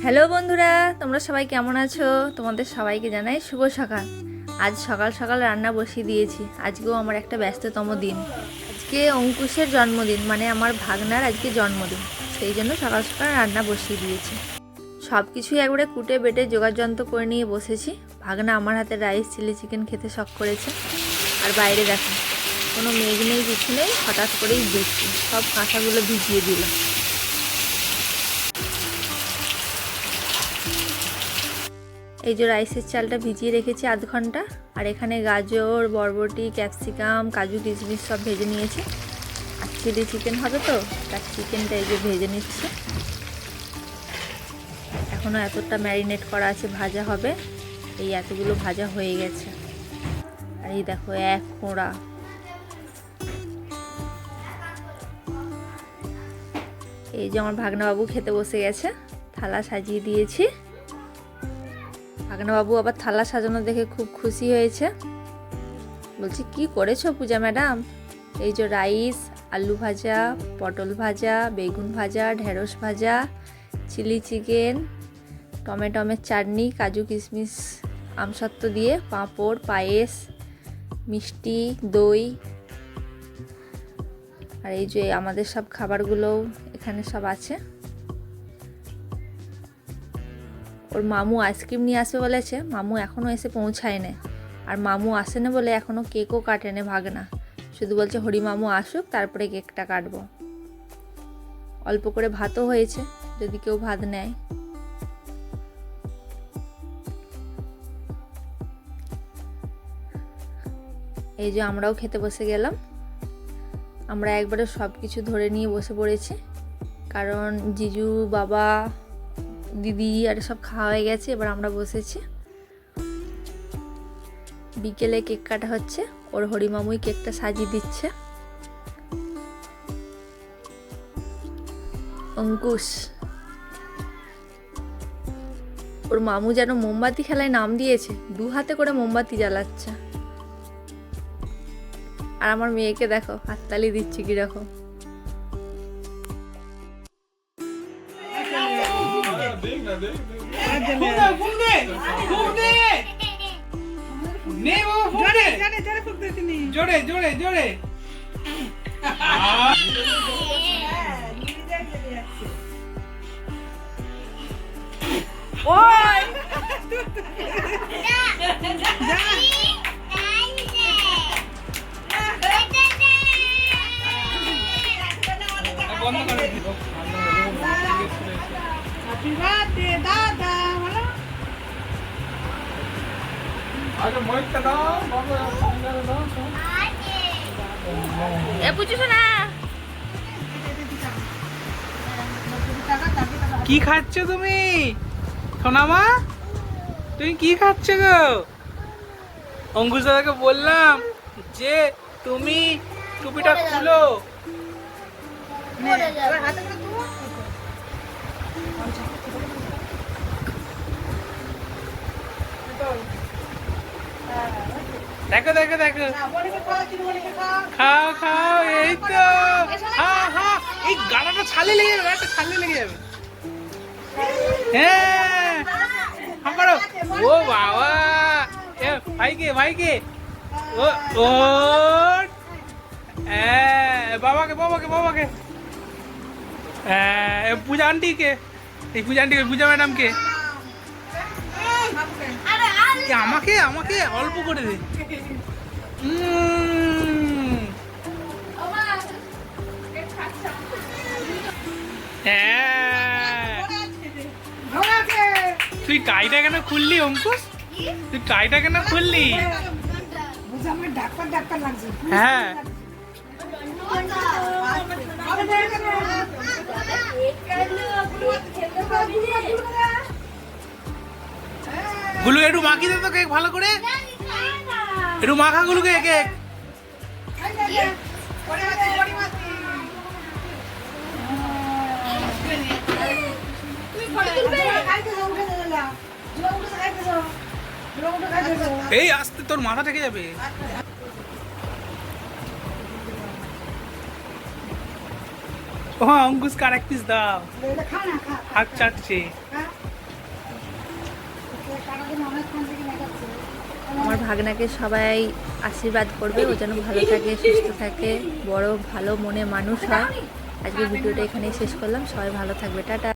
Hello বন্ধুরা, তোমরা সবাই কেমন আছো? তোমাদের সবাইকে জানাই শুভ সকাল। আজ সকাল সকাল রান্না বসিয়ে দিয়েছি। আজকেও আমার একটা ব্যস্ততম দিন। আজকে অঙ্কুশের জন্মদিন, মানে আমার ভাগনার আজকে জন্মদিন। সেই জন্য সকাল সকাল রান্না বসিয়ে দিয়েছি। সব কিছুই একবারে কুটে বেটে জোগাড়যন্ত্র করে নিয়ে বসেছি। ভাগনা আমার হাতে রাইস চিলি চিকেন খেতে শখ করেছে। আর বাইরে দেখো, কোনো মেঘ নেই, কিছু নেই, হঠাৎ করেই বৃষ্টি। সব কাঁথাগুলো ভিজিয়ে দিল। এই যে রাইসের চালটা ভিজিয়ে রেখেছি আধ ঘন্টা। আর এখানে গাজর, বরবটি, ক্যাপসিকাম, কাজু কিশমিশ সব ভেজে নিয়েছি। আর চিলি চিকেন হবে তো, তার চিকেনটা এই যে ভেজে নিচ্ছে। এখনও এতটা ম্যারিনেট করা আছে, ভাজা হবে। এই এতগুলো ভাজা হয়ে গেছে। আর এই দেখো এক ফোঁড়া। এই যে আমার ভাগনাবাবু খেতে বসে গেছে, থালা সাজিয়ে দিয়েছি। ভাগনাবাবু আবার থালা সাজানো দেখে খুব খুশি হয়েছে। বলছি, কি করেছো পূজা ম্যাডাম? এই যে রাইস, আলু ভাজা, পটল ভাজা, বেগুন ভাজা, ঢেঁড়স ভাজা, চিলি চিকেন, টমেটোমের চাটনি, কাজু কিশমিশ আমসত্ত্ব দিয়ে, পাঁপড়, পায়েস, মিষ্টি, দই। আর এই যে আমাদের সব খাবারগুলোও এখানে সব আছে। ওর মামু আইসক্রিম নিয়ে আসবে বলেছে, মামু এখনও এসে পৌঁছায় না। আর মামু আসে না বলে এখনও কেকও কাটেনে ভাগনা। শুধু বলছে হরি মামু আসুক, তারপরে কেকটা কাটবো। অল্প করে ভাতও হয়েছে, যদি কেউ ভাত নেয়। এই যে আমরাও খেতে বসে গেলাম। আমরা একবারে সব কিছু ধরে নিয়ে বসে পড়েছি, কারণ জিজু, বাবা, দিদি আর সব খাওয়া হয়ে গেছে। এবার আমরা বসেছি। বিকেলে কেক কাটা হচ্ছে। ওর হরিমামুই কেকটা সাজিয়ে দিচ্ছে। অঙ্কুশ, ওর মামু যেন মোমবাতি খেলায় নাম দিয়েছে, 2 হাতে করে মোমবাতি জ্বালাচ্ছে। আর আমার মেয়েকে দেখো হাততালি দিচ্ছে কিরকম। জোরে জোরে জোরে বন্ধ করে দিও। হ্যাপি বার্থডে দাদা, বলো। আগে মইটা দাও, বাবা সামনে দাও। এ বুঝছো না? কি খাচ্ছ তুমি সোনামা? তুমি কি খাচ্ছ গো? অঙ্কুশ দাদাকে বললাম যে তুমি টুপিটা খুলো। দেখো দেখো দেখো, খাও খাও। এই তো, হ্যাঁ হ্যাঁ, এই গালাটা ছালে লেগে যাবে, একটা ছালে লেগে যাবে। হ্যাঁ করো। ও বাবা, ভাইকে ভাইকে, ও ও বাবাকে বাবাকে বাবাকে, পূজা আন্টিকে, এই পূজা আন্টিকে, পূজা ম্যাডামকে, আমাকে আমাকে অল্প করে দে। তুই টাইটা কেন খুললি অঙ্কুশ? তুই টাইটা কেন খুললি? হ্যাঁ, গুলু একটু মাখি দে তো কেক ভালো করে, একটু মাখা গুলুকে কেক। এই আস্তে, তোর মাথা থেকে যাবে। ও অঙ্কুশ কার এক পিস দাও, হাত চাটছে। আমার ভাগনাকে সবাই আশীর্বাদ করবে, ও যেন ভালো থাকে, সুস্থ থাকে, বড় ভালো মনে মানুষ হয়। আজকে ভিডিওটা এখানেই শেষ করলাম। সবাই ভালো থাকবে, টাটা।